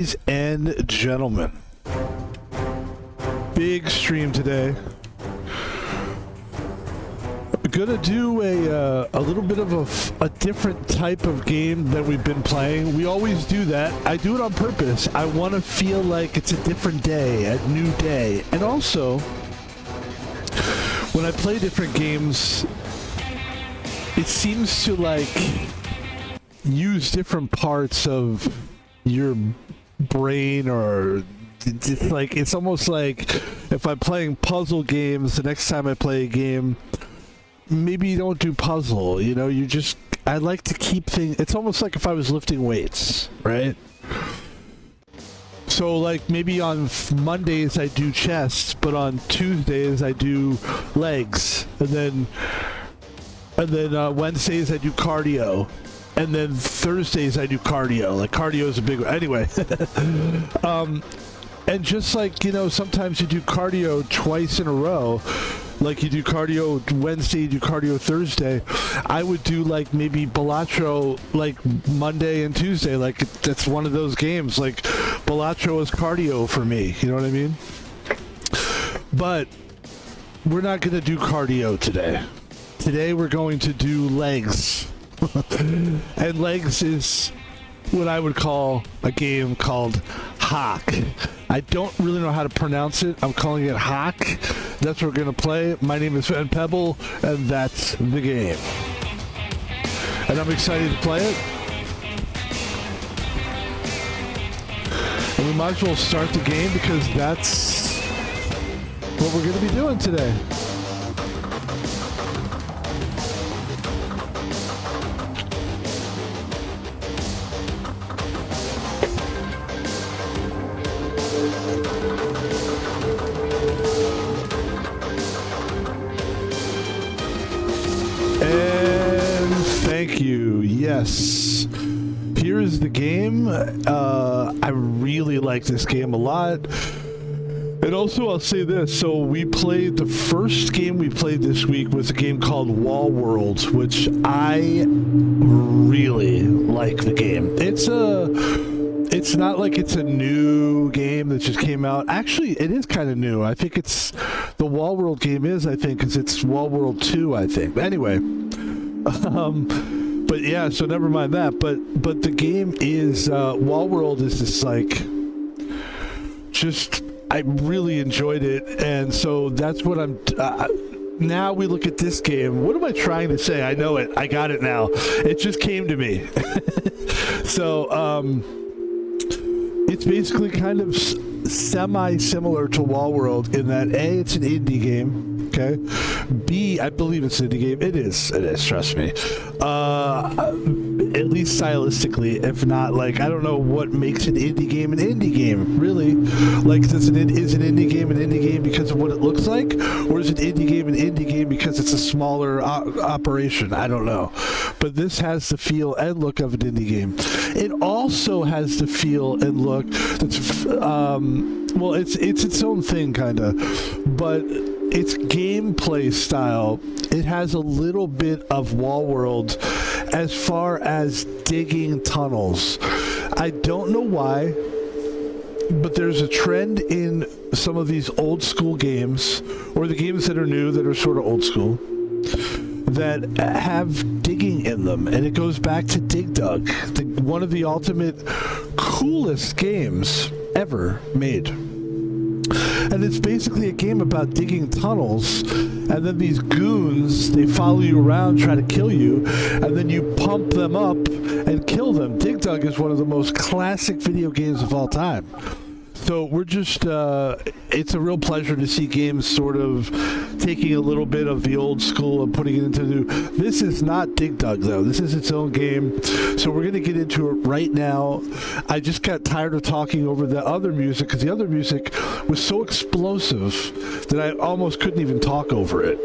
Ladies and gentlemen, big stream today. Gonna do a little bit of a different type of game that we've been playing. We always do that. I do it on purpose. I want to feel like it's a different day, a new day. And also, when I play different games, it seems to like use different parts of your brain, or it's almost like if I'm playing puzzle games, the next time I play a game, maybe you don't do puzzle, you know, I like to keep things, it's almost like if I was lifting weights, right? So like maybe on Mondays I do chest, but on Tuesdays I do legs, and then Wednesdays I do cardio. And then Thursdays I do cardio. Like cardio is a big one. Anyway. And just like, you know, sometimes you do cardio twice in a row. Like you do cardio Wednesday, you do cardio Thursday. I would do like maybe Balatro like Monday and Tuesday. Like that's one of those games. Like Balatro is cardio for me. You know what I mean? But we're not going to do cardio today. Today we're going to do legs. And legs is what I would call a game called Haak. I don't really know how to pronounce it. I'm calling it Haak. That's what we're going to play. My name is VanPebble, and that's the game. And I'm excited to play it. And we might as well start the game because that's what we're going to be doing today. Thank you. Yes. Here's the game. I really like this game a lot. And also, I'll say this. So we played, the first game we played this week was a game called Wall World, which I really like the game. It's not like it's a new game that just came out. Actually, it is kind of new. I think it's, the Wall World game is, I think, because it's Wall World 2, I think. But anyway. But yeah, so never mind that. But the game is Wall World is just like, I really enjoyed it, and so that's what I'm. Now we look at this game. What am I trying to say? I know it. I got it now. It just came to me. So it's basically kind of semi-similar to Wall World in that A, it's an indie game. Okay. B, I believe it's an indie game. It is. Trust me. At least stylistically, if not, like, I don't know what makes an indie game, really. Like, is an indie game because of what it looks like? Or is an indie game because it's a smaller operation? I don't know. But this has the feel and look of an indie game. It also has the feel and look that's, well, it's its own thing, kind of. But its gameplay style, it has a little bit of Wall World as far as digging tunnels. I don't know why, but there's a trend in some of these old school games, or the games that are new that are sort of old school, that have digging in them, and it goes back to Dig Dug, one of the ultimate coolest games ever made. And it's basically a game about digging tunnels, and then these goons, they follow you around, try to kill you, and then you pump them up and kill them. Dig Dug is one of the most classic video games of all time. So we're just, it's a real pleasure to see games sort of taking a little bit of the old school and putting it into the new. This is not Dig Dug, though. This is its own game. So we're going to get into it right now. I just got tired of talking over the other music, because the other music was so explosive that I almost couldn't even talk over it.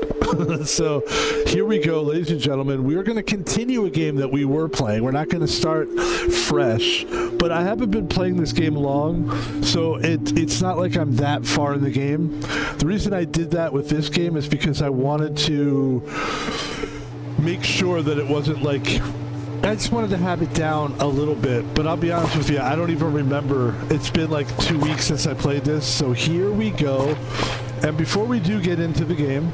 So here we go, ladies and gentlemen. We are going to continue a game that we were playing. We're not going to start fresh, but I haven't been playing this game long, so it's not like I'm that far in the game. The reason I did that with this game is because I wanted to make sure that it wasn't like I just wanted to have it down a little bit, but I'll be honest with you, I don't even remember. It's been like 2 weeks since I played this, so here we go. And before we do get into the game,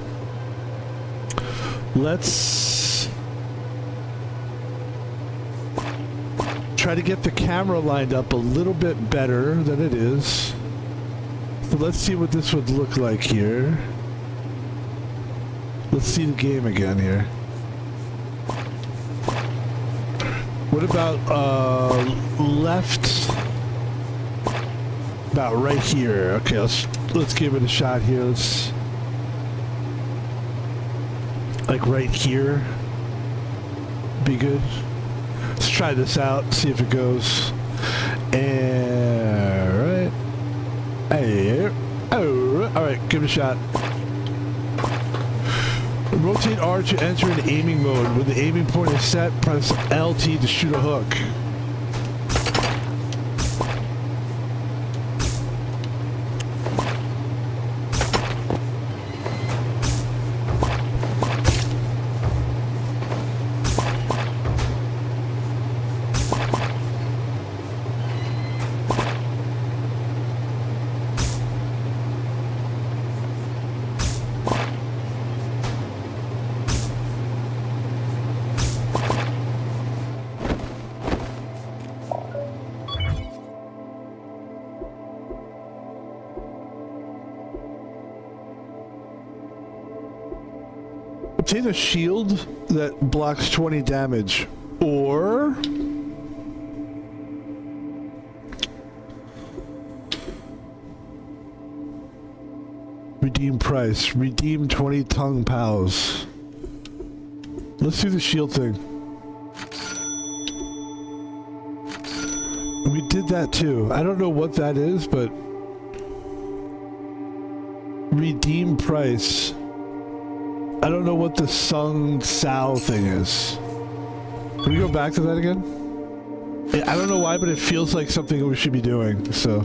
let's try to get the camera lined up a little bit better than it is. So let's see what this would look like here. Let's see the game again here. What about left? About right here. Okay, let's give it a shot here. Let's like right here. Be good. Let's try this out. See if it goes. And right. Hey. Oh. All right. Give it a shot. Rotate R to enter in aiming mode. When the aiming point is set, press LT to shoot a hook. Obtain a shield that blocks 20 damage, or redeem price. Redeem 20 tongue pals. Let's do the shield thing. We did that too. I don't know what that is, but redeem price. I don't know what the Sung Sao thing is. Can we go back to that again? I don't know why, but it feels like something we should be doing, so.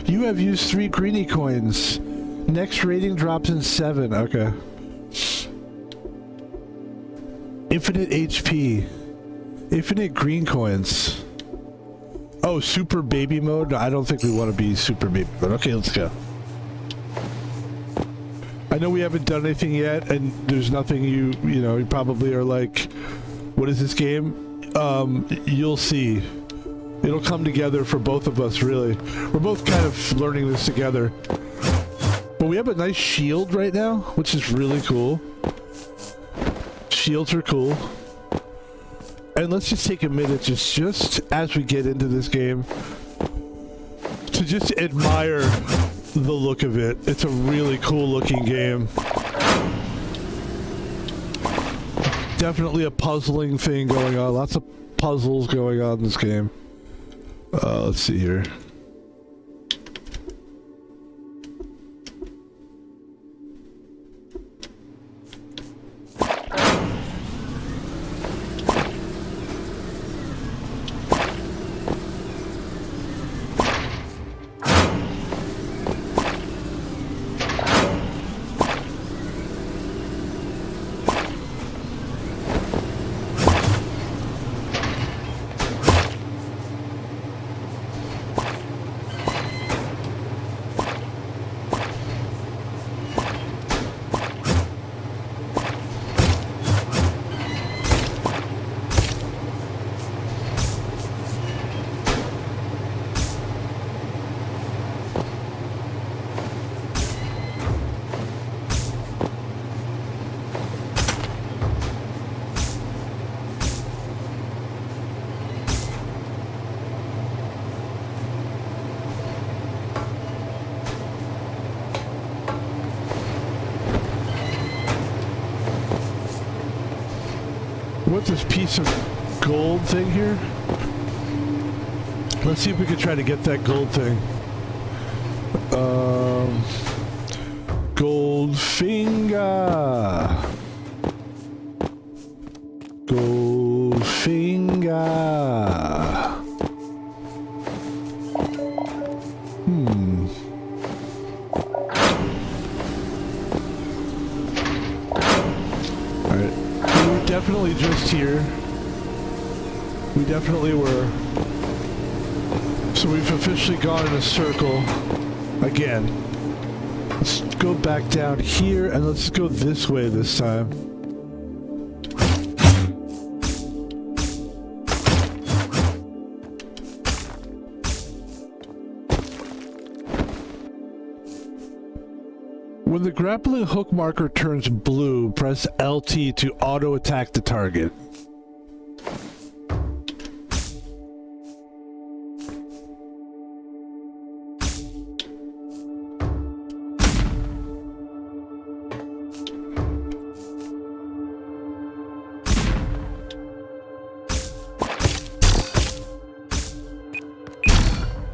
You have used 3 greeny coins. Next rating drops in 7. Okay. Infinite HP. Infinite green coins. Oh, super baby mode? No, I don't think we want to be super baby mode. Okay, let's go. I know we haven't done anything yet, and there's nothing you know, you probably are like, what is this game? You'll see. It'll come together for both of us, really. We're both kind of learning this together. But we have a nice shield right now, which is really cool. Shields are cool. And let's just take a minute, just as we get into this game, to just admire the look of it. It's a really cool looking game. Definitely a puzzling thing going on. Lots of puzzles going on in this game. Let's see here. What's this piece of gold thing here? Let's see if we can try to get that gold thing. Gold finger. Gold finger. here. We definitely were. So we've officially gone in a circle again. Let's go back down here and let's go this way this time. When the grappling hook marker turns blue, press LT to auto-attack the target.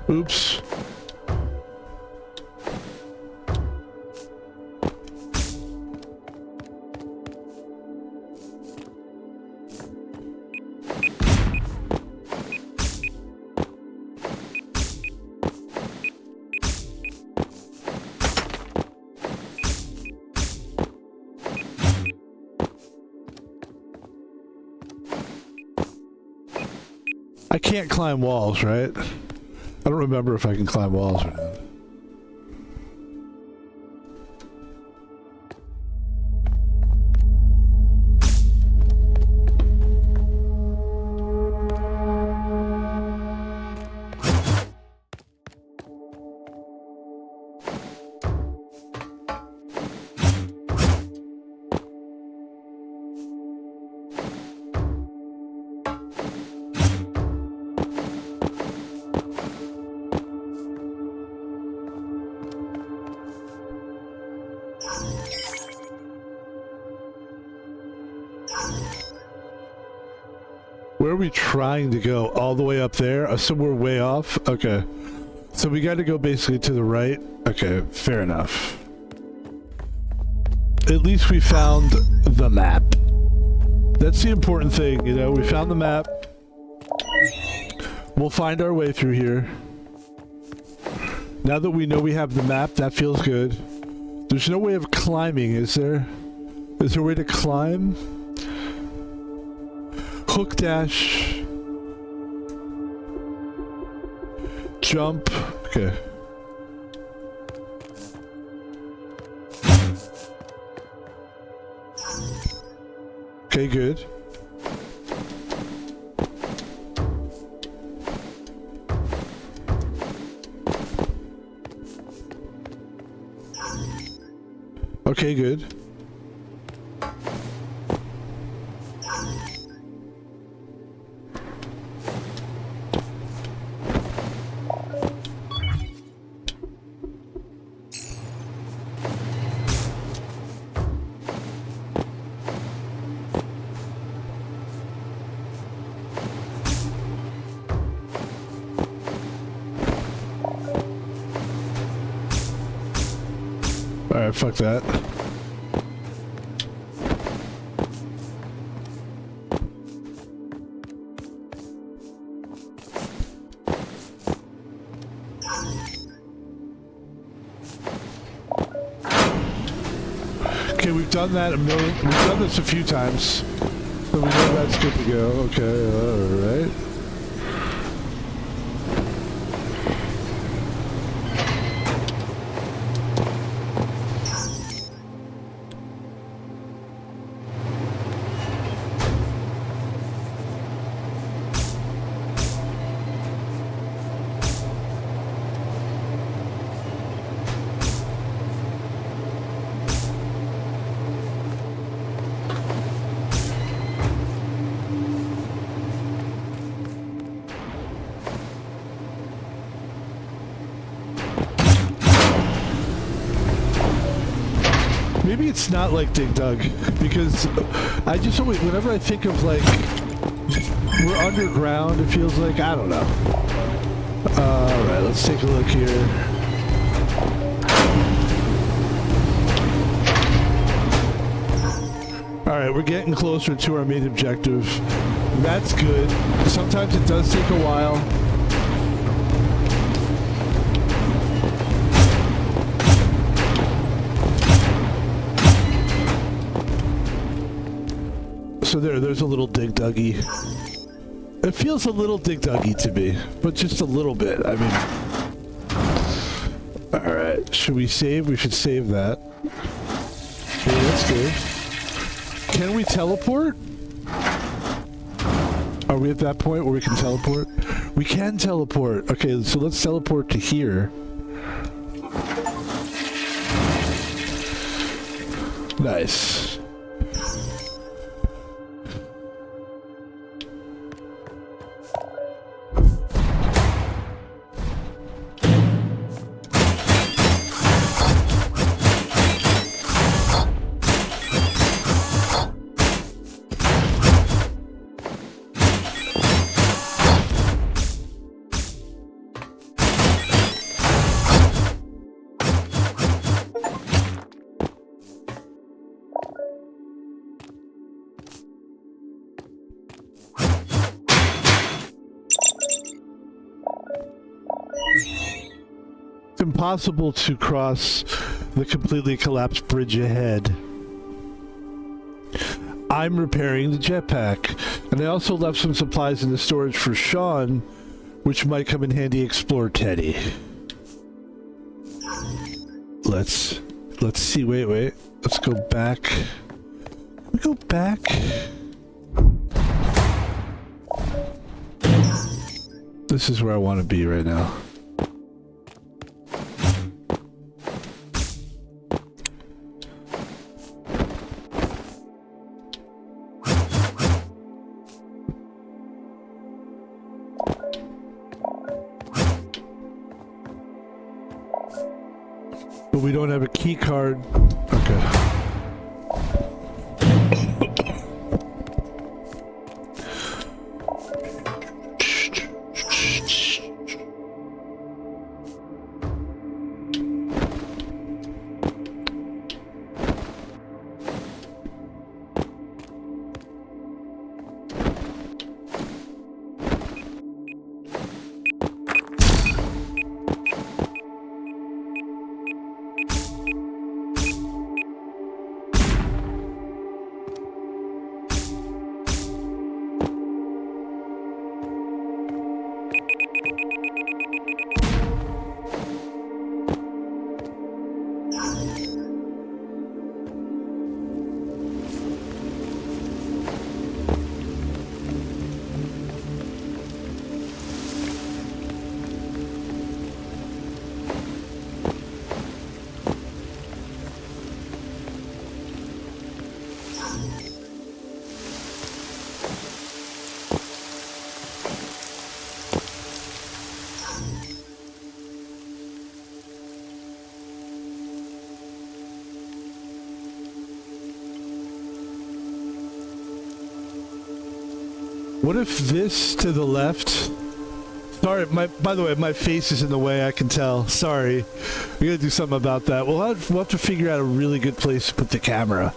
Oops. I can't climb walls, right? I don't remember if I can climb walls or not. Where are we trying to go? All the way up there? So we're way off? Okay. So we got to go basically to the right? Okay, fair enough. At least we found the map. That's the important thing, you know? We found the map. We'll find our way through here. Now that we know we have the map, that feels good. There's no way of climbing, is there? Is there a way to climb? Hook dash. Jump. Okay. Okay, good. Okay, good. Alright, fuck that. Okay, we've done that we've done this a few times. So we know that's good to go. Okay, alright. Maybe it's not like Dig Dug, because I just always, whenever I think of like, we're underground, it feels like, I don't know. Alright, let's take a look here. Alright, we're getting closer to our main objective. That's good. Sometimes it does take a while. So there's a little dig duggy. It feels a little dig duggy to me, but just a little bit. I mean, all right. Should we save? We should save that. Okay, that's good. Can we teleport? Are we at that point where we can teleport? We can teleport. Okay, so let's teleport to here. Nice. It's impossible to cross the completely collapsed bridge ahead. I'm repairing the jetpack, and I also left some supplies in the storage for Sean, which might come in handy. Explore Teddy. Let's see. Wait. Let's go back. Can we go back? This is where I want to be right now. But we don't have a key card. Okay. What if this to the left? Sorry, by the way, my face is in the way, I can tell. Sorry. We gotta do something about that. We'll have to figure out a really good place to put the camera.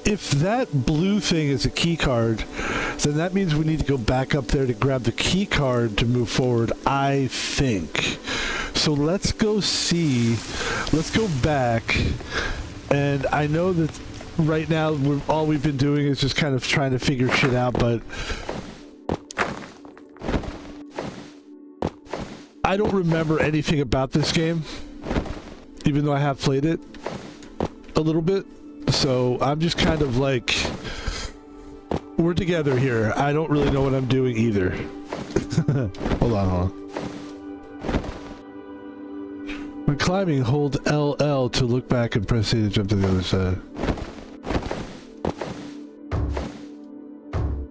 If that blue thing is a key card, then that means we need to go back up there to grab the key card to move forward, I think. So let's go see. Let's go back. And I know that right now, all we've been doing is just kind of trying to figure shit out, but I don't remember anything about this game, even though I have played it a little bit. So I'm just kind of like, we're together here. I don't really know what I'm doing either. Hold on. When climbing, hold LL to look back and press A to jump to the other side.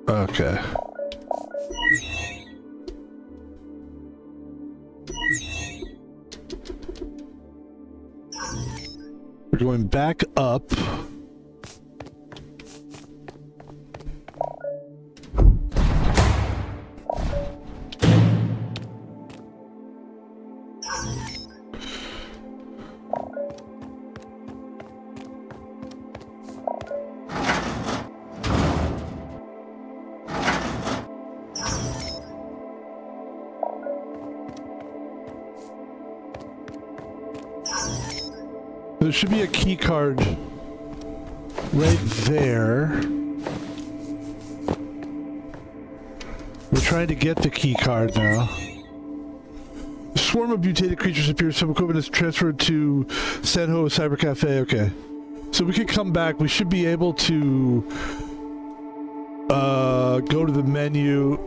Okay. We're going back up. There should be a key card right there. We're trying to get the key card now. A swarm of mutated creatures appears. Some equipment is transferred to Sanho Cyber Cafe. Okay. So we could come back. We should be able to go to the menu.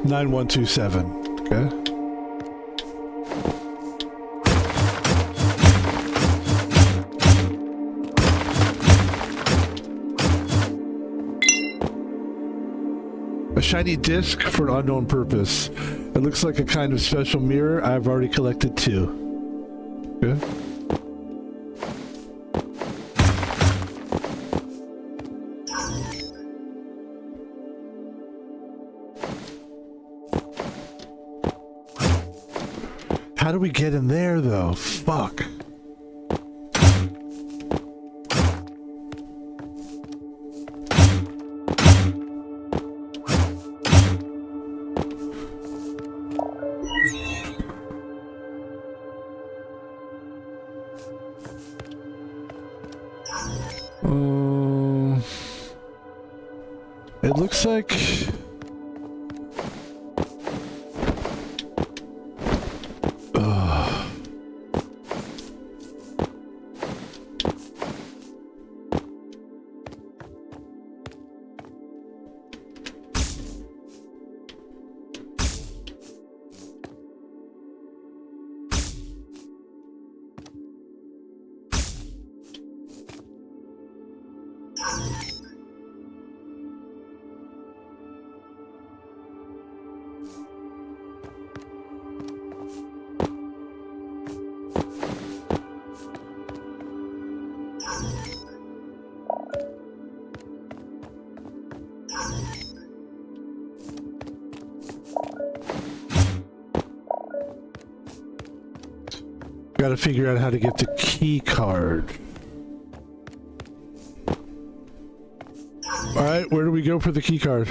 9127. Okay. A shiny disc for an unknown purpose. It looks like a kind of special mirror. I've already collected 2. Okay. How do we get in there, though? Fuck. It looks like... Gotta figure out how to get the key card. Alright, where do we go for the key card?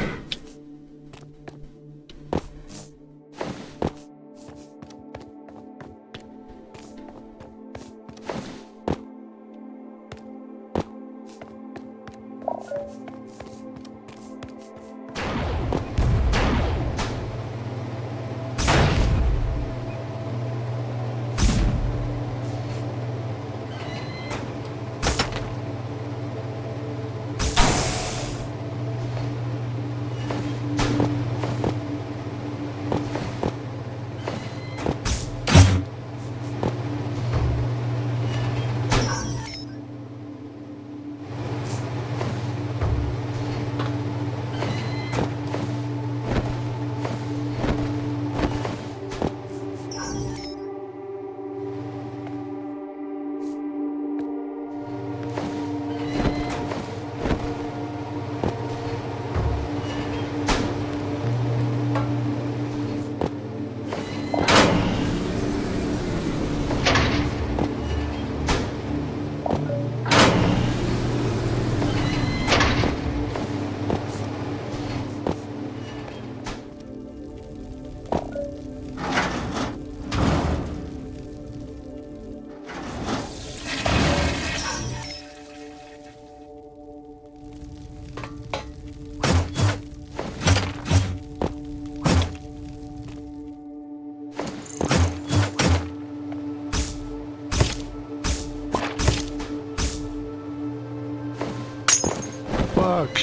Fuck.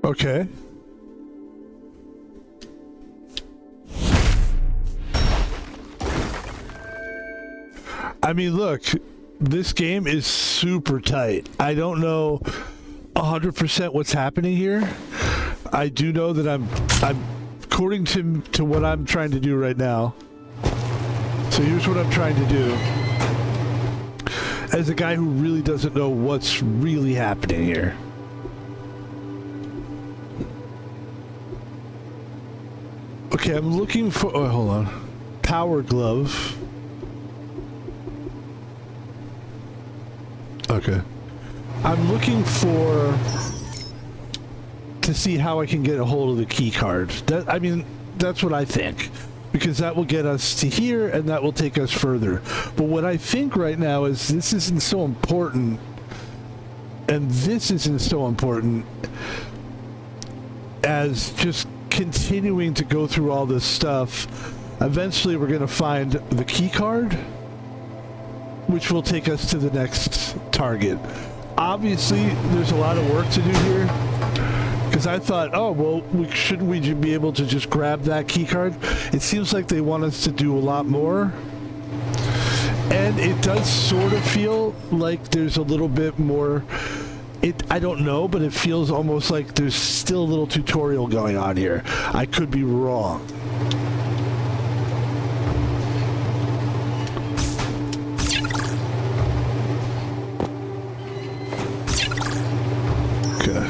Okay. I mean, look, this game is super tight. I don't know 100% what's happening here. I do know that I'm according to what I'm trying to do right now. So here's what I'm trying to do. As a guy who really doesn't know what's really happening here. Okay, I'm looking for... Oh, hold on. power glove. Okay. I'm looking to see how I can get a hold of the key card. I mean, that's what I think. Because that will get us to here, and that will take us further. But what I think right now is this isn't so important, and this isn't so important as just continuing to go through all this stuff. Eventually, we're going to find the key card, which will take us to the next target. Obviously, there's a lot of work to do here. Because I thought, oh, well, shouldn't we be able to just grab that key card? It seems like they want us to do a lot more. And it does sort of feel like there's a little bit more... I don't know, but it feels almost like there's still a little tutorial going on here. I could be wrong. Okay.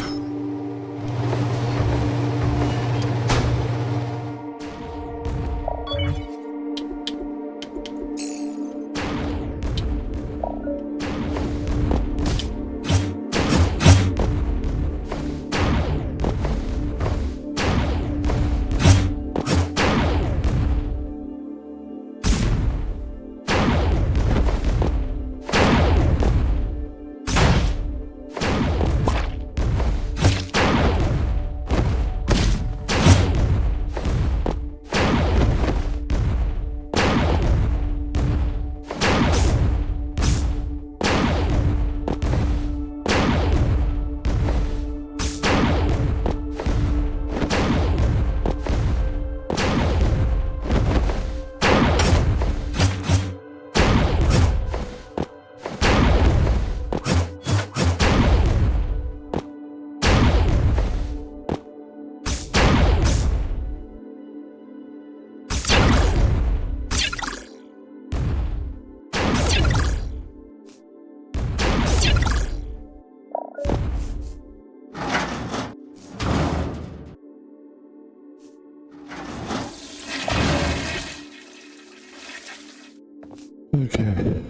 Okay.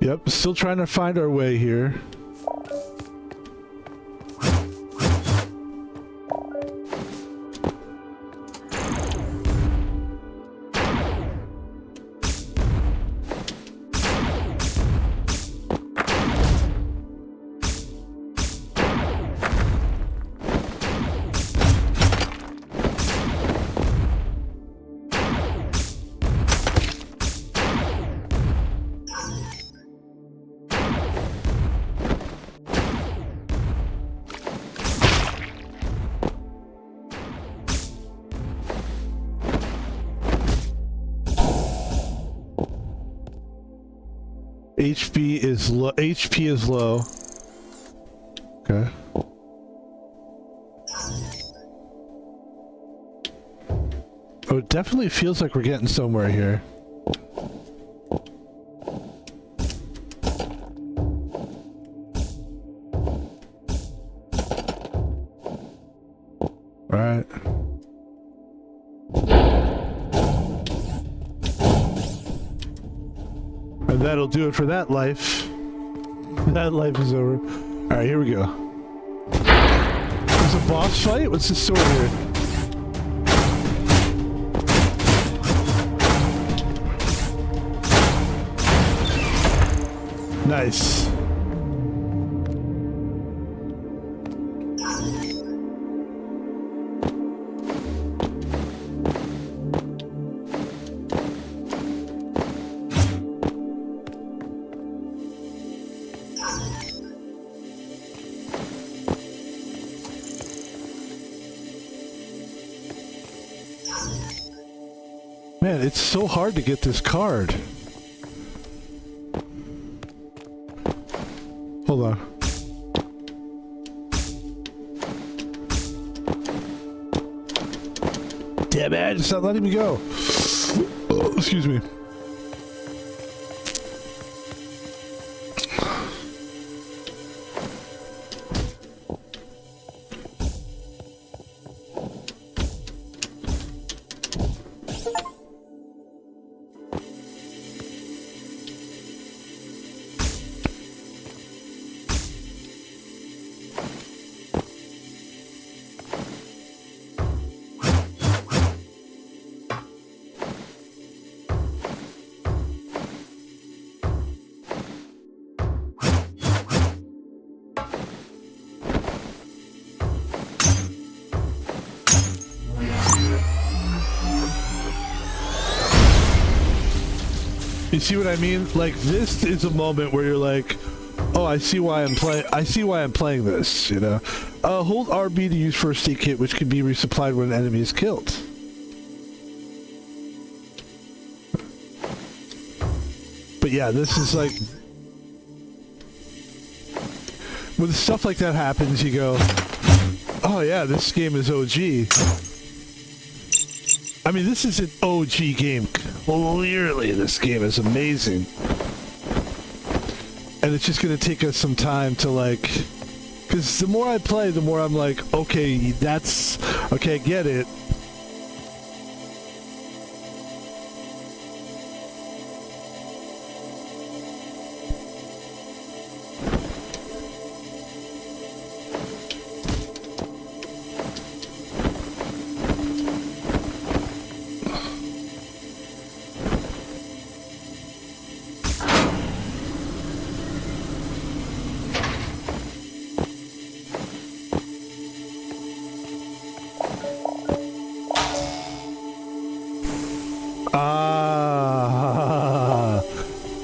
Yep, still trying to find our way here. HP is low. HP is low. Okay. Oh, it definitely feels like we're getting somewhere here. All right. And that'll do it for that life. That life is over. Alright, here we go. There's a boss fight? What's the story here? Nice. Man, it's so hard to get this card. Hold on. Damn it, it's not letting me go. Oh, excuse me. You see what I mean? Like, this is a moment where you're like, oh, I see why I'm playing this, you know? Hold RB to use first aid kit, which can be resupplied when an enemy is killed. But yeah, this is like... when stuff like that happens, you go, oh yeah, this game is OG. I mean, this is an OG game. Clearly, this game is amazing. And it's just going to take us some time to, like... because the more I play, the more I'm like, okay, that's... okay, I get it.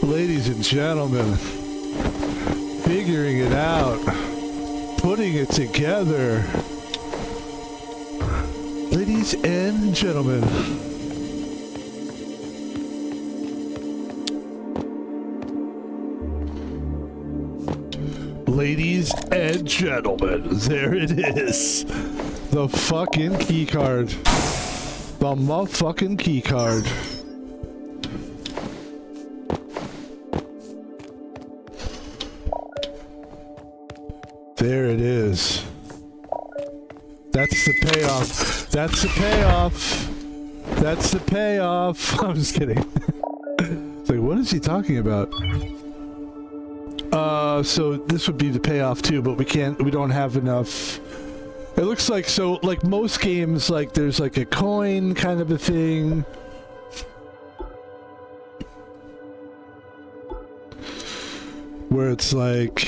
Ladies and gentlemen, figuring it out, putting it together. Ladies and gentlemen. Ladies and gentlemen, there it is. The fucking key card. The motherfucking key card. There it is. That's the payoff. That's the payoff. That's the payoff. I'm just kidding. It's like, what is he talking about? So this would be the payoff too, but we don't have enough. It looks like, so like most games, like there's like a coin kind of a thing. Where it's like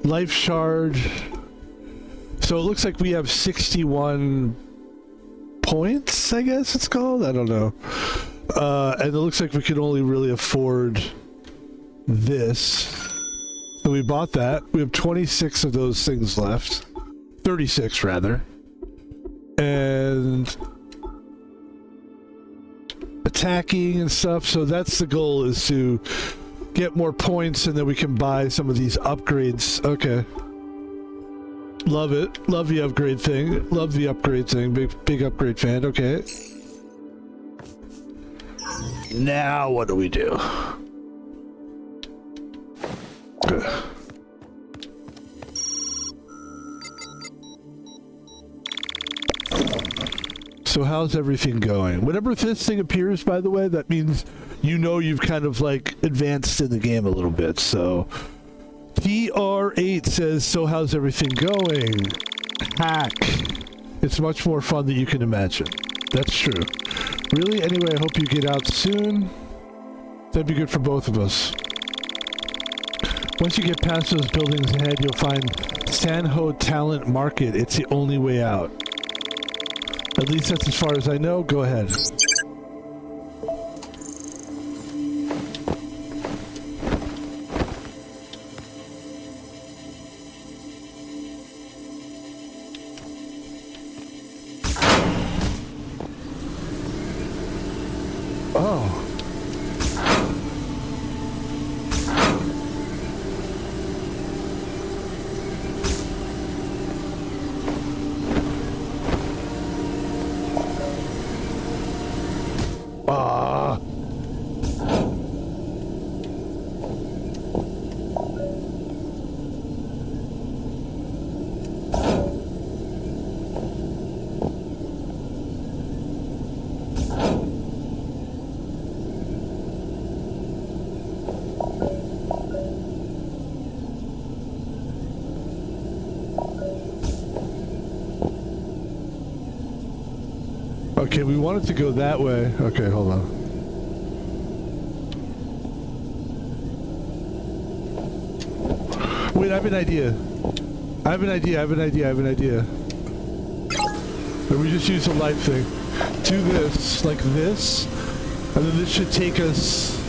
life shard. So it looks like we have 61 points, I guess it's called. I don't know. And it looks like we could only really afford this. So we bought that. We have 26 of those things left. 36 rather. And attacking and stuff. So that's the goal, is to get more points and then we can buy some of these upgrades. Okay. Love it. Love the upgrade thing. Love the upgrade thing. Big upgrade fan. Okay. Now what do we do? So how's everything going? Whenever this thing appears, by the way, that means you know you've kind of like advanced in the game a little bit. So TR8 says, so how's everything going? Hack. It's much more fun than you can imagine. That's true. Really? Anyway, I hope you get out soon. That'd be good for both of us. Once you get past those buildings ahead, you'll find Sanho Talent Market. It's the only way out. At least that's as far as I know. Go ahead. Oh. Okay, we wanted to go that way. Okay, hold on. Wait, I have an idea. I have an idea. And we just use the light thing. Do this, like this. And then this should take us...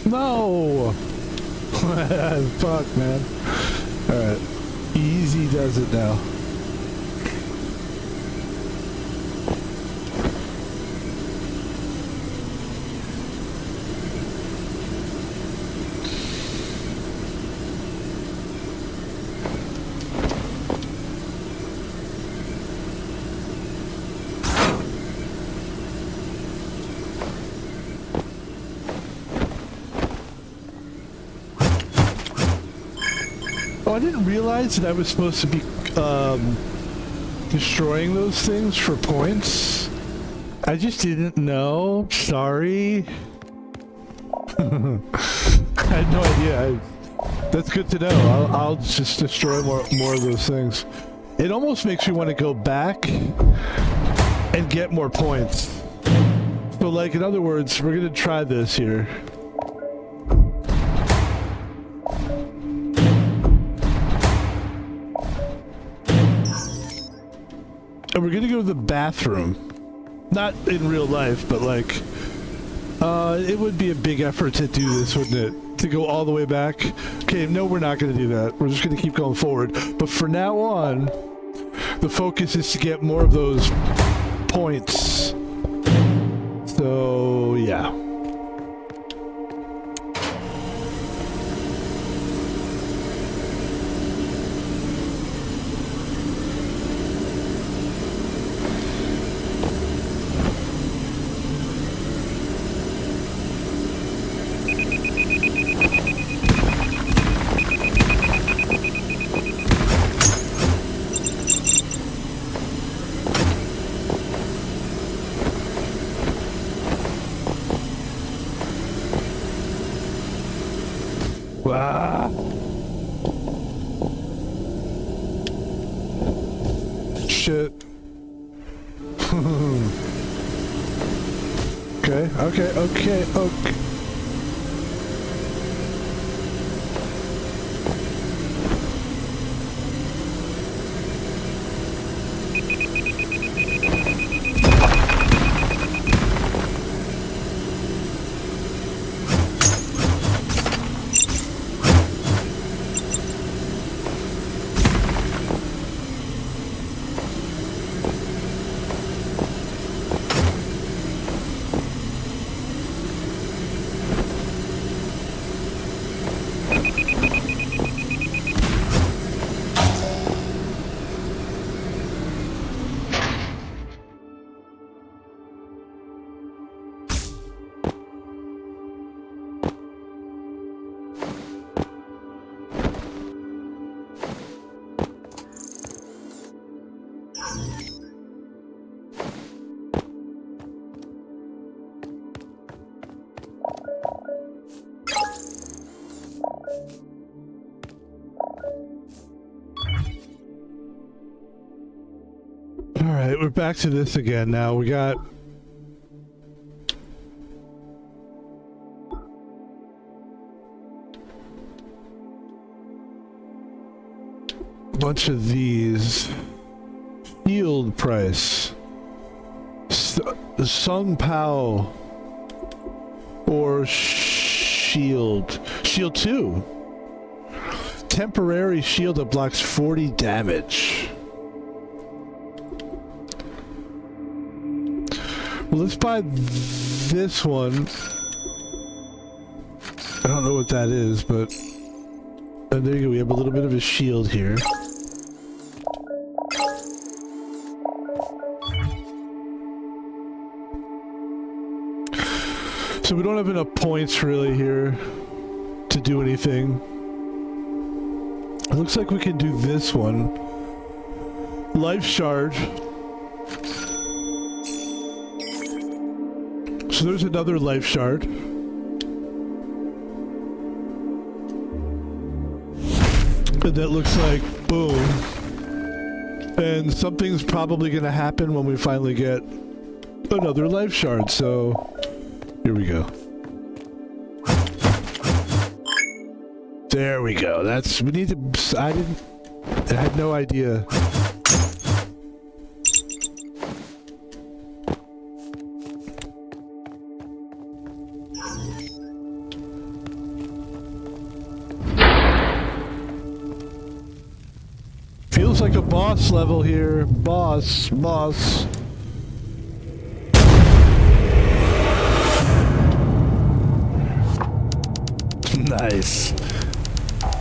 No! Fuck, man. Alright. Easy does it now. Oh, I didn't realize that I was supposed to be destroying those things for points. I just didn't know. Sorry. I had no idea. That's good to know. I'll just destroy more of those things. It almost makes me want to go back and get more points. So, like, in other words, we're gonna try this here. And we're gonna go to the bathroom. Not in real life, but like, it would be a big effort to do this, wouldn't it? To go all the way back. Okay, no, we're not gonna do that. We're just gonna keep going forward. But for now on, the focus is to get more of those points. So, yeah. Ah. Shit. Okay. Alright, we're back to this again now. We got... a bunch of these. Field price. Sung Pao. Or shield. Shield 2. Temporary shield that blocks 40 damage. Well, let's buy this one. I don't know what that is, but... there you go, we have a little bit of a shield here. So we don't have enough points really here to do anything. It looks like we can do this one. Life shard. So there's another life shard. And that looks like boom. And something's probably going to happen when we finally get another life shard. So here we go. There we go. That's, we need to, I had no idea. Feels like a boss level here. Boss. Nice.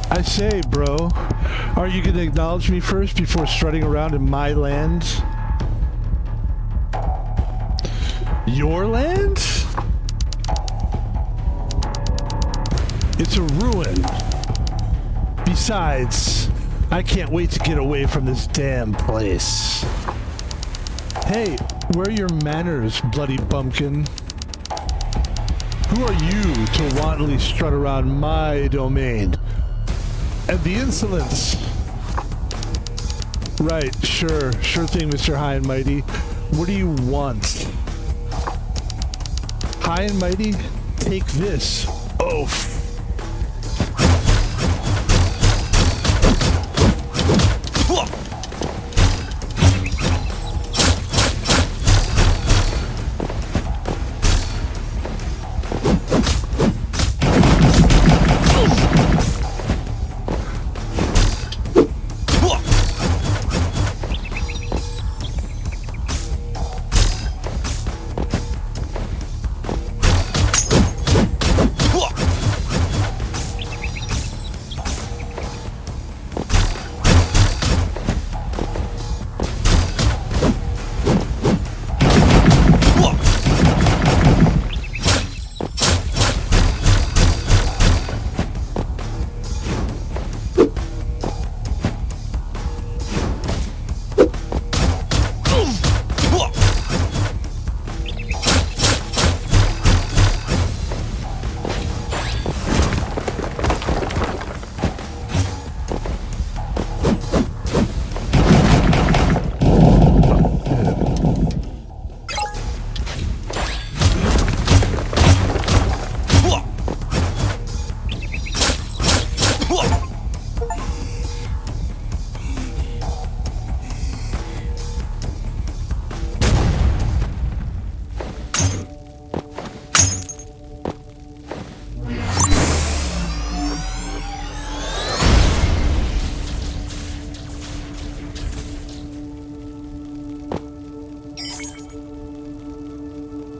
I say, bro, are you gonna acknowledge me first before strutting around in my land? Your land? It's a ruin. Besides, I can't wait to get away from this damn place. Hey, where are your manners, bloody bumpkin? Who are you to wantonly strut around my domain? And the insolence. Right, sure thing, Mr. High and Mighty. What do you want? High and Mighty, take this. Oaf.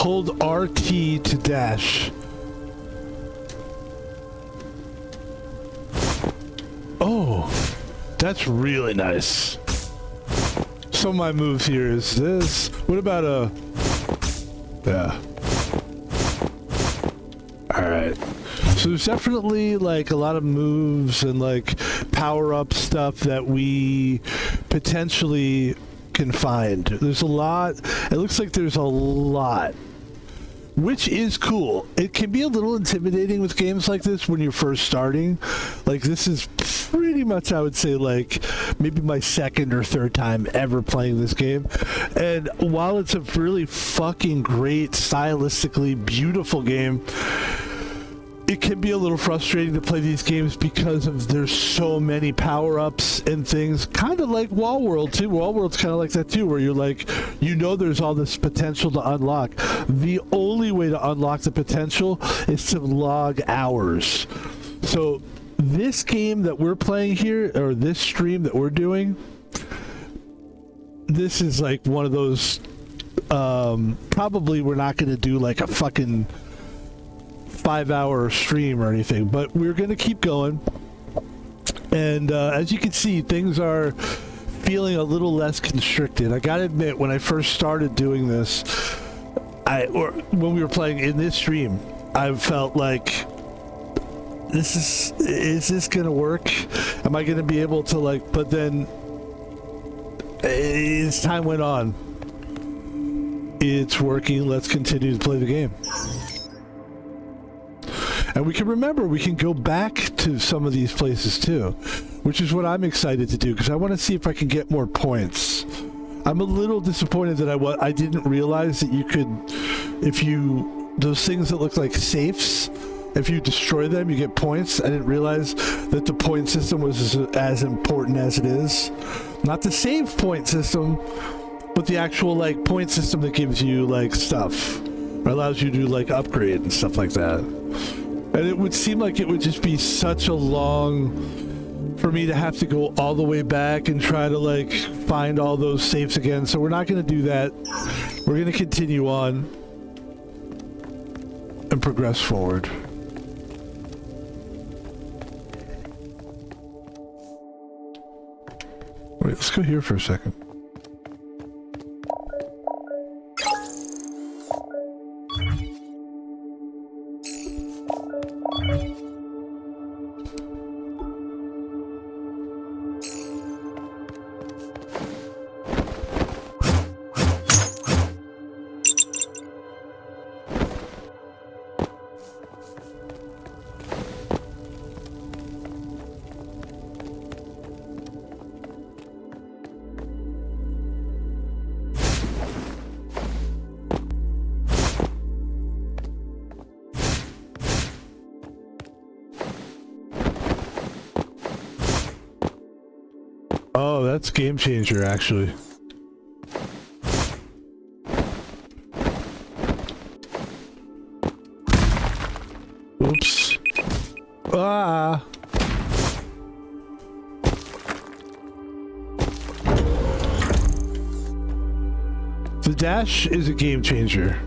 Hold RT to dash. Oh, that's really nice. So my move here is this. What about a... Yeah. Alright. So there's definitely like a lot of moves and like power-up stuff that we potentially can find. There's a lot. It looks like there's a lot. Which is cool. It can be a little intimidating with games like this when you're first starting. Like, this is pretty much, I would say, like, maybe my second or third time ever playing this game. And while it's a really fucking great, stylistically beautiful game, it can be a little frustrating to play these games because of there's so many power-ups and things, kind of like Wall World too. Wall World's kind of like that too, where you're like, you know, there's all this potential to unlock. The only way to unlock the potential is to log hours. So this game that we're playing here, or this stream that we're doing, this is like one of those, probably we're not going to do like a fucking 5-hour stream or anything, but we're gonna keep going. And as you can see, things are feeling a little less constricted. I gotta admit, when I first started doing this, or when we were playing in this stream, I felt like, is this gonna work? Am I gonna be able to, like, but then as time went on, It's working. Let's continue to play the game. And we can remember, we can go back to some of these places too, which is what I'm excited to do, because I want to see if I can get more points. I'm a little disappointed that I didn't realize that you could, if you, those things that look like safes, if you destroy them, you get points. I didn't realize that the point system was as important as it is. Not the save point system, but the actual, like, point system that gives you, like, stuff. Or allows you to, like, upgrade and stuff like that. And it would seem like it would just be such a long, for me to have to go all the way back and try to, like, find all those safes again. So we're not going to do that. We're going to continue on and progress forward. Wait, let's go here for a second. Oh, that's game changer, actually. Oops. Ah! The dash is a game changer.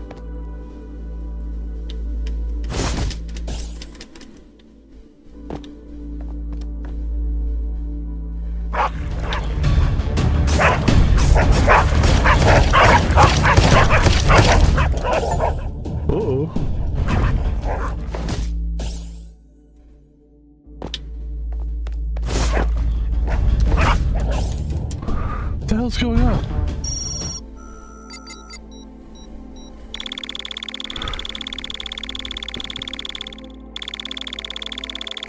What's going on?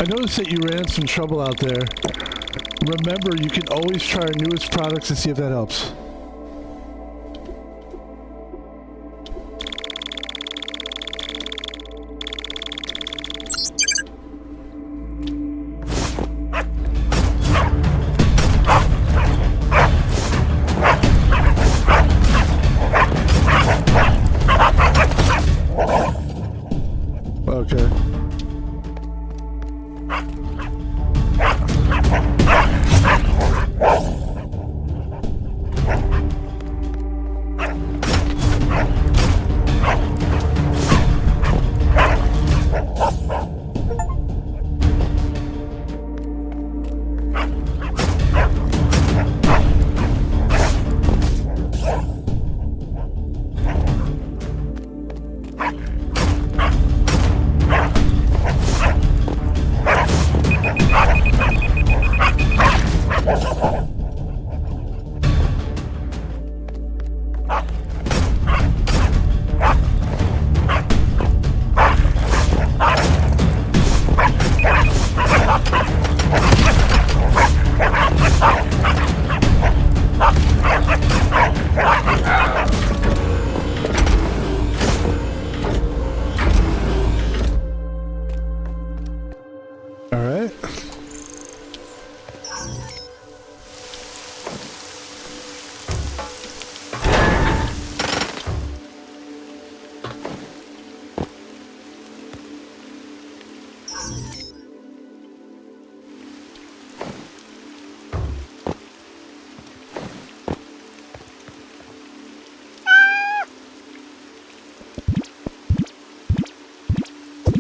I noticed that you ran into some trouble out there. Remember, you can always try our newest products to see if that helps.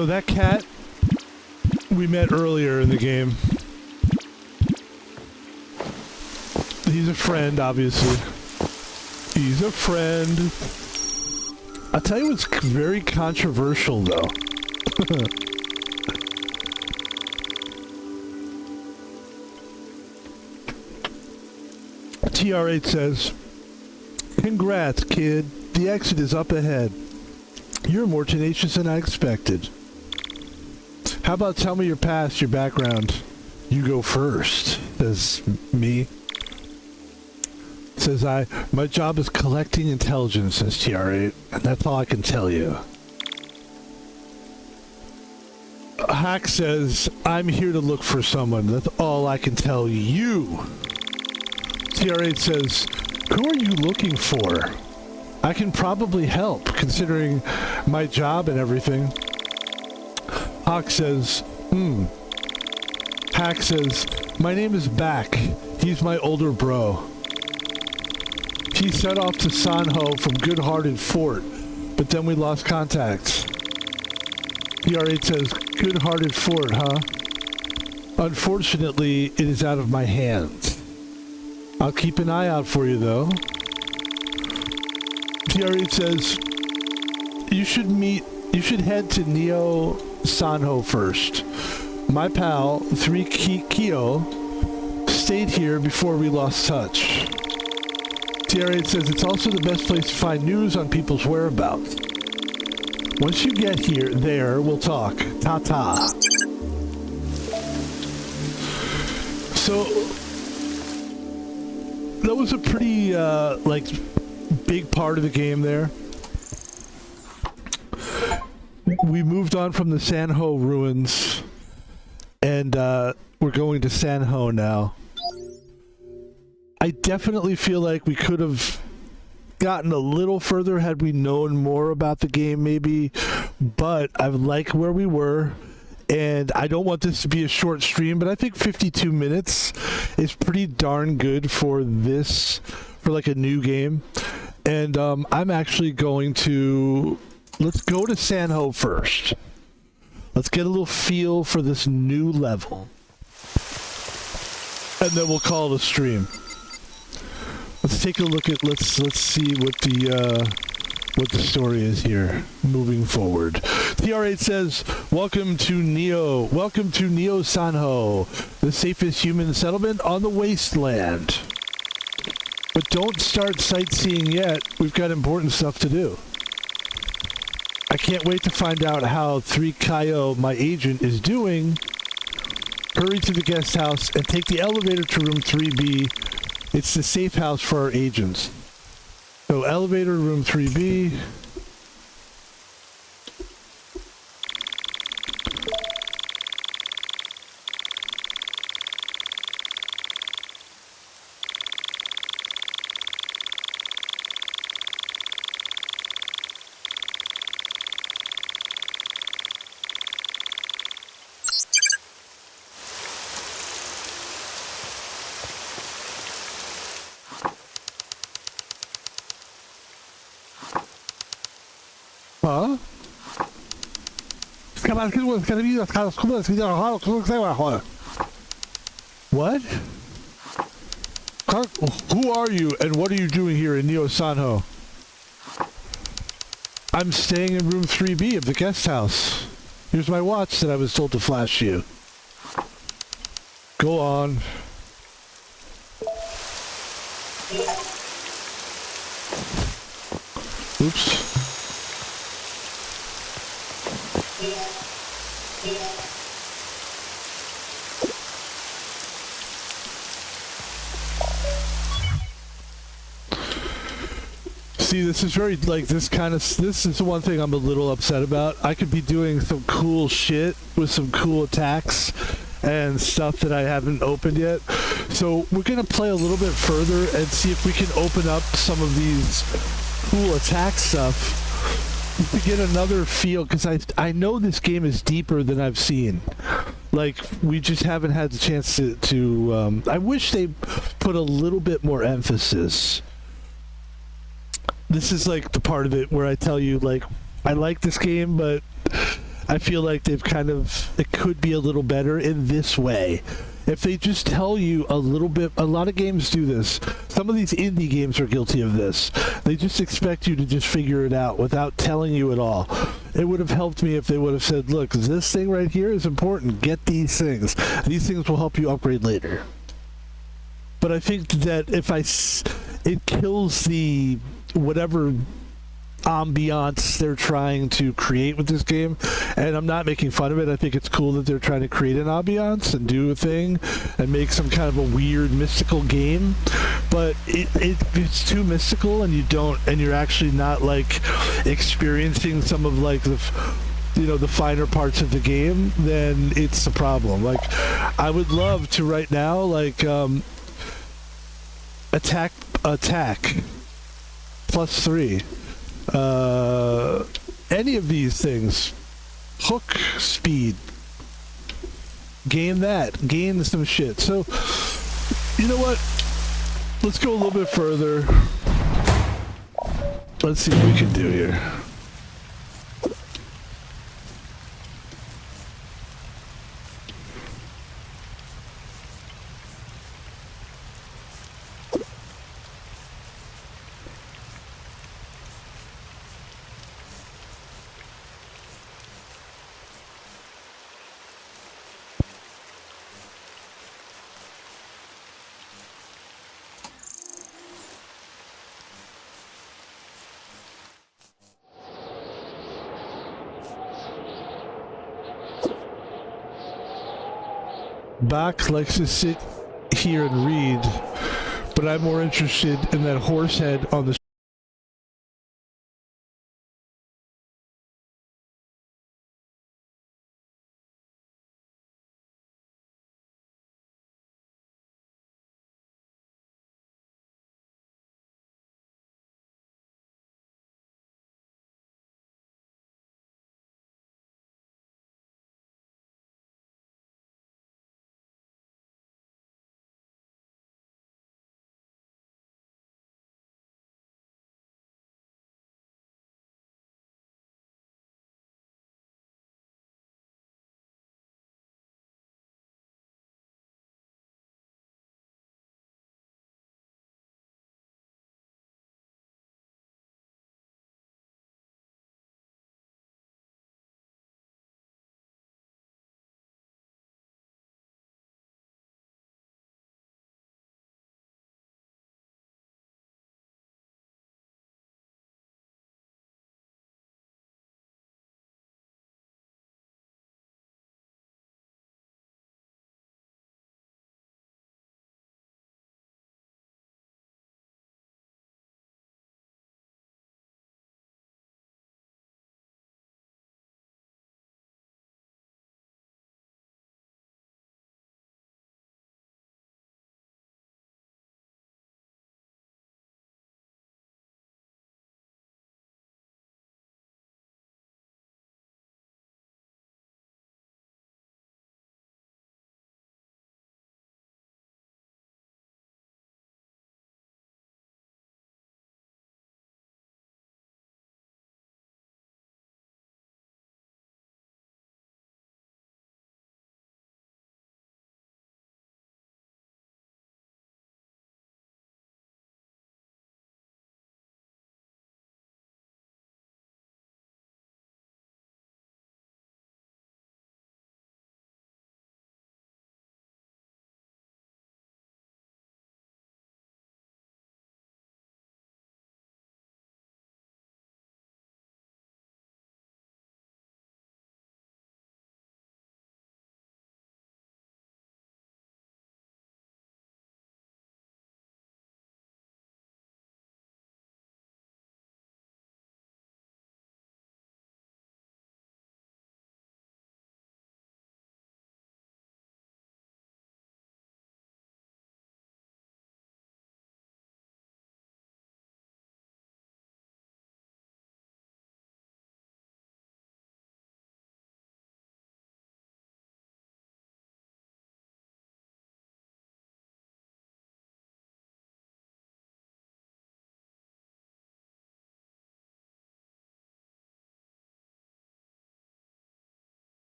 So that cat we met earlier in the game. He's a friend, obviously. He's a friend. I'll tell you what's very controversial, though. TR8 says, "Congrats, kid. The exit is up ahead. You're more tenacious than I expected. How about tell me your past, your background? You go first, says me. Says I. My job is collecting intelligence, says TR8, and that's all I can tell you. Haak says, I'm here to look for someone. That's all I can tell you. TR8 says, who are you looking for? I can probably help, considering my job and everything. Haak says, Haak says, my name is Back. He's my older bro. He set off to Sanho from Good-Hearted Fort, but then we lost contact. TR8 says, Good-Hearted Fort, huh? Unfortunately, it is out of my hands. I'll keep an eye out for you, though. TR8 says, you should head to Neo Sanho first. My pal, 3 Kyo, stayed here before we lost touch. TR8 says it's also the best place to find news on people's whereabouts. Once you get there, we'll talk. Ta-ta. So, that was a pretty, big part of the game there. We moved on from the Sanho ruins, and we're going to Sanho now. I definitely feel like we could have gotten a little further had we known more about the game, maybe, but I like where we were, and I don't want this to be a short stream, but I think 52 minutes is pretty darn good for this, for like a new game. And I'm actually going to, let's go to Sanho first. Let's get a little feel for this new level, and then we'll call it a stream. Let's take a look at, let's see what the story is here moving forward. TR8 says, welcome to Neo Sanho, the safest human settlement on the wasteland. But don't start sightseeing yet. We've got important stuff to do. I can't wait to find out how 3 Kaio, my agent, is doing. Hurry to the guest house and take the elevator to room 3B. It's the safe house for our agents. So elevator, room 3B. Huh? What? Who are you and what are you doing here in Neo Sanho? I'm staying in room 3B of the guest house. Here's my watch that I was told to flash you. Go on. Oops. See, this is very, like, this is the one thing I'm a little upset about. I could be doing some cool shit with some cool attacks and stuff that I haven't opened yet. So we're going to play a little bit further and see if we can open up some of these cool attack stuff to get another feel, because I know this game is deeper than I've seen. Like, we just haven't had the chance to I wish they put a little bit more emphasis. This is like the part of it where I tell you, like, I like this game, but I feel like they've it could be a little better in this way. If they just tell you a little bit, a lot of games do this. Some of these indie games are guilty of this. They just expect you to just figure it out without telling you at all. It would have helped me if they would have said, look, this thing right here is important. Get these things. These things will help you upgrade later. But I think that it kills the whatever ambiance they're trying to create with this game, and I'm not making fun of it. I think it's cool that they're trying to create an ambiance and do a thing and make some kind of a weird mystical game, but it's too mystical and you're actually not like experiencing some of like the finer parts of the game, then it's a problem. Like, I would love to right now, like, attack +3, any of these things, hook speed, gain some shit. So, you know what? Let's go a little bit further. Let's see what we can do here. Bach likes to sit here and read, but I'm more interested in that horse head on the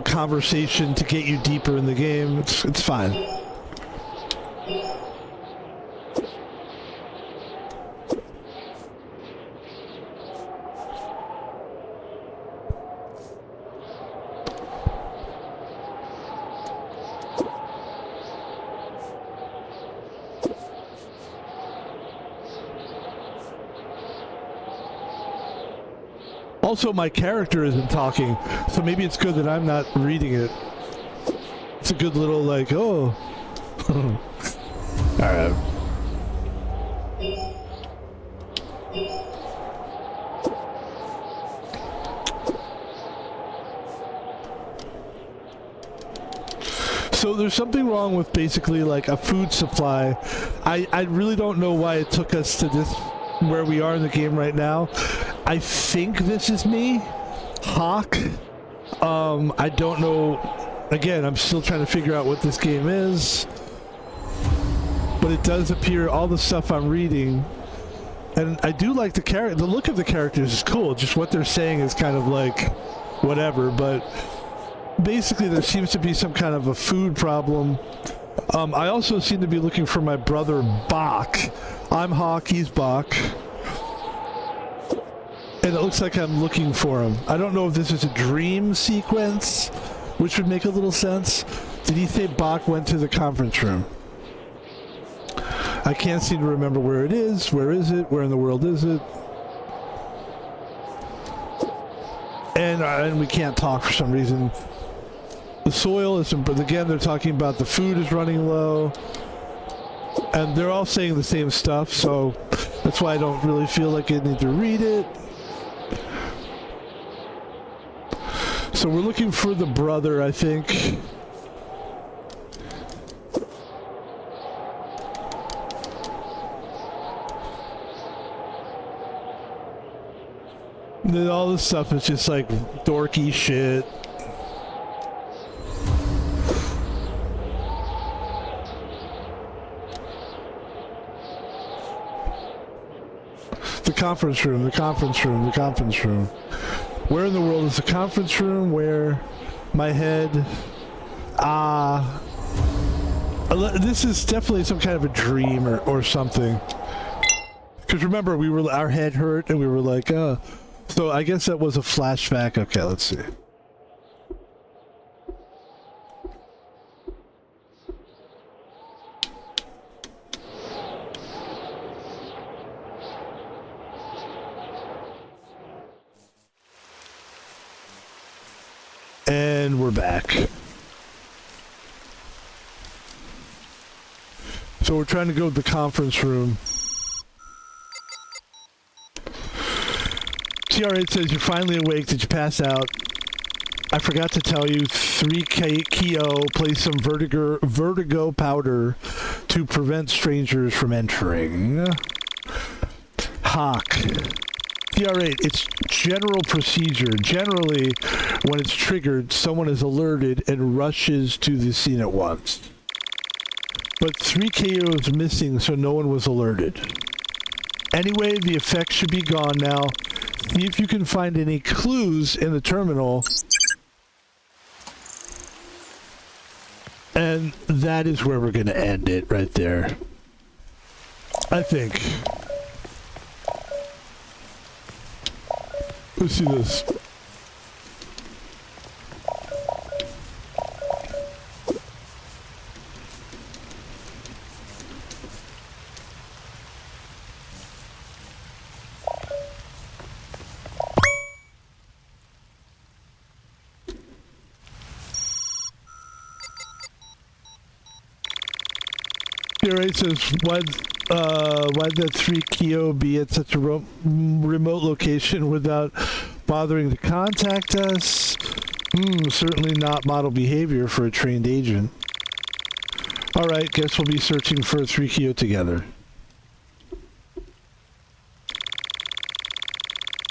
conversation to get you deeper in the game. It's fine. Also, my character isn't talking, so maybe it's good that I'm not reading it. It's a good little, like, oh. Alright. So there's something wrong with basically like a food supply. I really don't know why it took us to this, where we are in the game right now. I think this is me, Haak. I don't know. Again, I'm still trying to figure out what this game is. But it does appear, all the stuff I'm reading, and I do like the look of the characters is cool. Just what they're saying is kind of like whatever, but basically there seems to be some kind of a food problem. I also seem to be looking for my brother Bach. I'm Haak, he's Bach. And it looks like I'm looking for him. I don't know if this is a dream sequence, which would make a little sense. Did he say Bach went to the conference room? I can't seem to remember where it is. Where is it? Where in the world is it? And we can't talk for some reason. The soil isn't, but again, they're talking about the food is running low. And they're all saying the same stuff, so that's why I don't really feel like I need to read it. So we're looking for the brother, I think. And then all this stuff is just like dorky shit. The conference room, the conference room, the conference room. Where in the world is the conference room? Where? My head. This is definitely some kind of a dream or something. Because remember, our head hurt and we were like, So I guess that was a flashback. Okay, let's see. And we're back. So we're trying to go to the conference room. TR8 says, you're finally awake. Did you pass out? I forgot to tell you, 3Kyo place some vertigo powder to prevent strangers from entering. Haak. TR8, it's general procedure. Generally, when it's triggered, someone is alerted and rushes to the scene at once. But 3KO is missing, so no one was alerted. Anyway, the effect should be gone now. See if you can find any clues in the terminal. And that is where we're going to end it, right there. I think. Let's see this. TR8 says, why'd that 3Kyo be at such a remote location without bothering to contact us? Certainly not model behavior for a trained agent. Alright, guess we'll be searching for a 3Kyo together.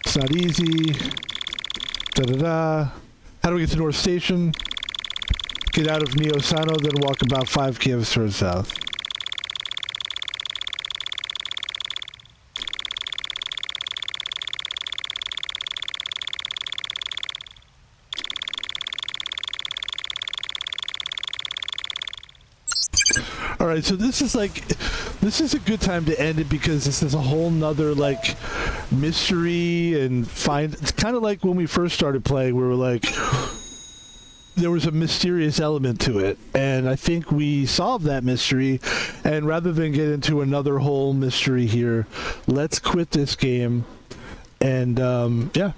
It's not easy. Da-da-da. How do we get to North Station? Get out of Neo Sano, then walk about 5 km towards south. Alright, so this is a good time to end it because this is a whole nother like mystery and it's kind of like when we first started playing, we were like, there was a mysterious element to it, and I think we solved that mystery. And rather than get into another whole mystery here, let's quit this game and yeah.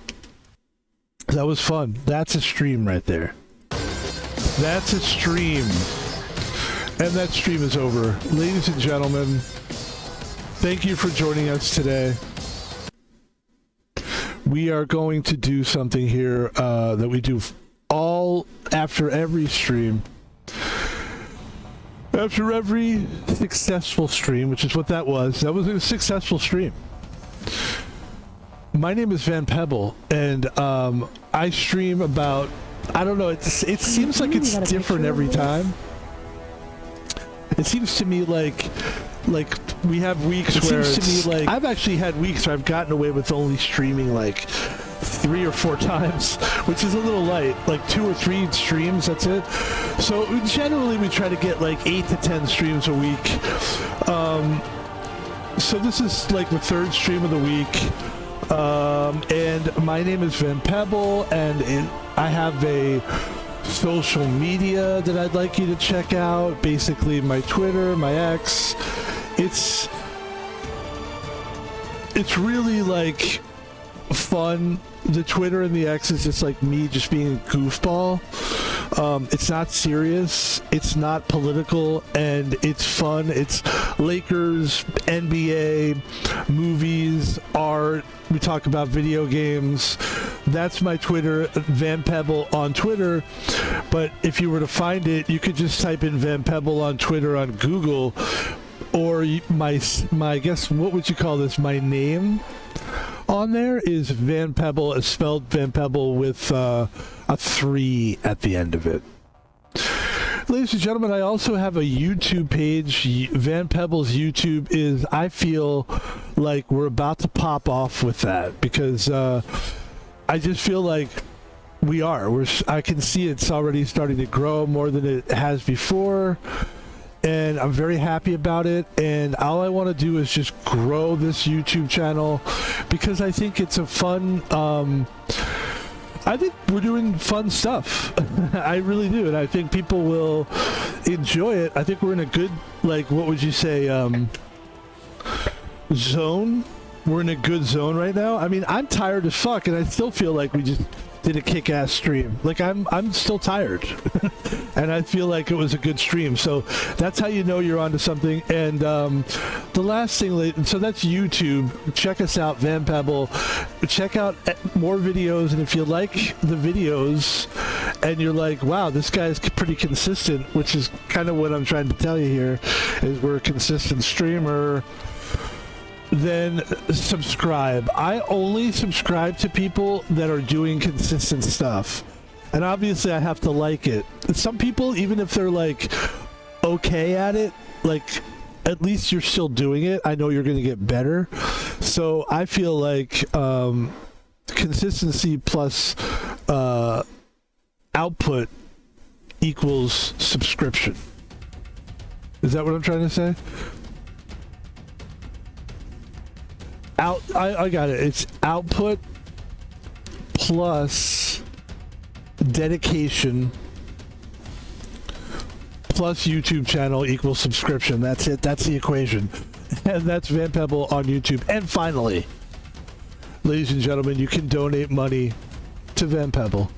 That was fun. That's a stream right there. That's a stream. And that stream is over. Ladies and gentlemen, thank you for joining us today. We are going to do something here that we do all after every stream. After every successful stream, which is what that was. That was a successful stream. My name is VanPebble, and I stream about, I don't know, it seems like it's different every time. It seems to me like we have weeks where it seems to me like I've actually had weeks where I've gotten away with only streaming like 3 or 4 times, which is a little light, like 2 or 3 streams, that's it. So generally we try to get like 8 to 10 streams a week. So this is like the 3rd stream of the week. And my name is VanPebble, and I have a social media that I'd like you to check out. Basically my Twitter, my X. It's really like fun. The Twitter and the X is just like me just being a goofball. It's not serious, it's not political, and it's fun. It's Lakers, NBA, movies, art. We talk about video games. That's my Twitter, VanPebble on Twitter. But if you were to find it, you could just type in VanPebble on Twitter on Google, or my I guess, what would you call this? My name on there is VanPebble, spelled VanPebble with a 3 at the end of it. Ladies and gentlemen, I also have a YouTube page. VanPebble's YouTube is, I feel like we're about to pop off with that, because I just feel like I can see it's already starting to grow more than it has before. And I'm very happy about it, and all I want to do is just grow this YouTube channel, because I think it's a fun, I think we're doing fun stuff. I really do, and I think people will enjoy it. I think we're in a good, like, what would you say, zone? We're in a good zone right now. I mean, I'm tired as fuck, and I still feel like we just did a kick-ass stream. Like, I'm still tired. And I feel like it was a good stream. So that's how you know you're onto something. And the last thing, so that's YouTube. Check us out, VanPebble. Check out more videos, and if you like the videos and you're like, wow, this guy's pretty consistent, which is kind of what I'm trying to tell you here, is we're a consistent streamer, then subscribe. I only subscribe to people that are doing consistent stuff. And obviously I have to like it. Some people, even if they're like okay at it, like at least you're still doing it. I know you're going to get better. So I feel like consistency plus output equals subscription. Is that what I'm trying to say? I got it. It's output plus dedication plus YouTube channel equals subscription. That's it. That's the equation. And that's VanPebble on YouTube. And finally, ladies and gentlemen, you can donate money to VanPebble.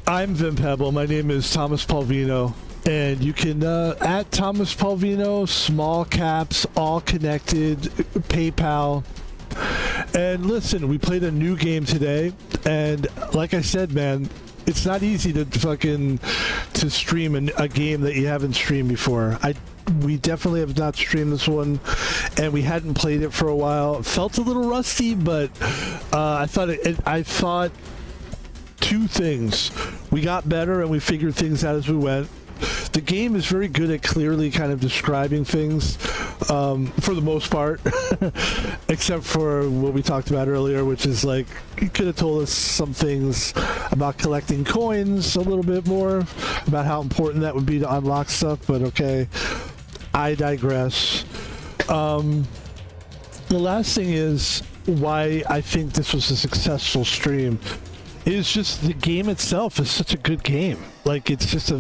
I'm VanPebble. My name is Thomas Palvino. And you can, at Thomas Palvino, small caps, all connected, PayPal. And listen, we played a new game today. And like I said, man, it's not easy to stream a game that you haven't streamed before. We definitely have not streamed this one, and we hadn't played it for a while. It felt a little rusty, but I thought 2 things. We got better, and we figured things out as we went. The game is very good at clearly kind of describing things, for the most part, except for what we talked about earlier, which is like, you could have told us some things about collecting coins a little bit more, about how important that would be to unlock stuff, but okay, I digress. The last thing is why I think this was a successful stream. Is just the game itself is such a good game. Like, it's just I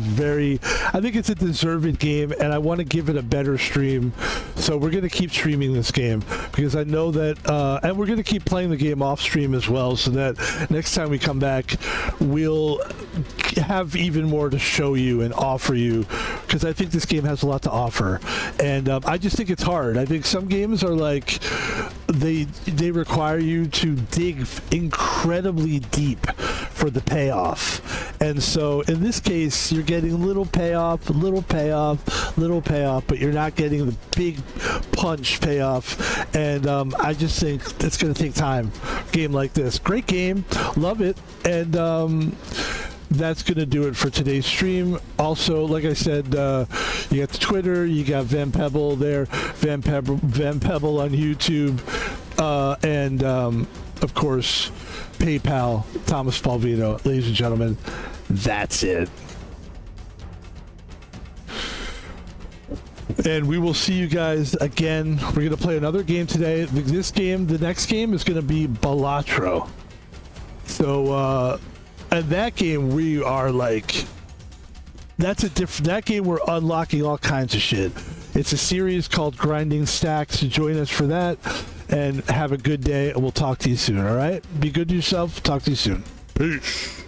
think it's a deserved game, and I want to give it a better stream. So we're going to keep streaming this game, because I know that, and we're going to keep playing the game off stream as well, so that next time we come back, we'll have even more to show you and offer you, because I think this game has a lot to offer. And I just think it's hard. I think some games are like, they require you to dig incredibly deep for the payoff. And so in this case, you're getting little payoff, but you're not getting the big punch payoff. And I just think it's going to take time. Game like this. Great game. Love it. And that's going to do it for today's stream. Also, like I said, you got the Twitter, you got VanPebble there, VanPebble on YouTube, and of course, PayPal, Thomas Palvino. Ladies and gentlemen, that's it. And we will see you guys again. We're going to play another game today. The next game is going to be Balatro. So, and that game, we are like, that game we're unlocking all kinds of shit. It's a series called Grinding Stacks. Join us for that, and have a good day, and we'll talk to you soon, all right? Be good to yourself. Talk to you soon. Peace.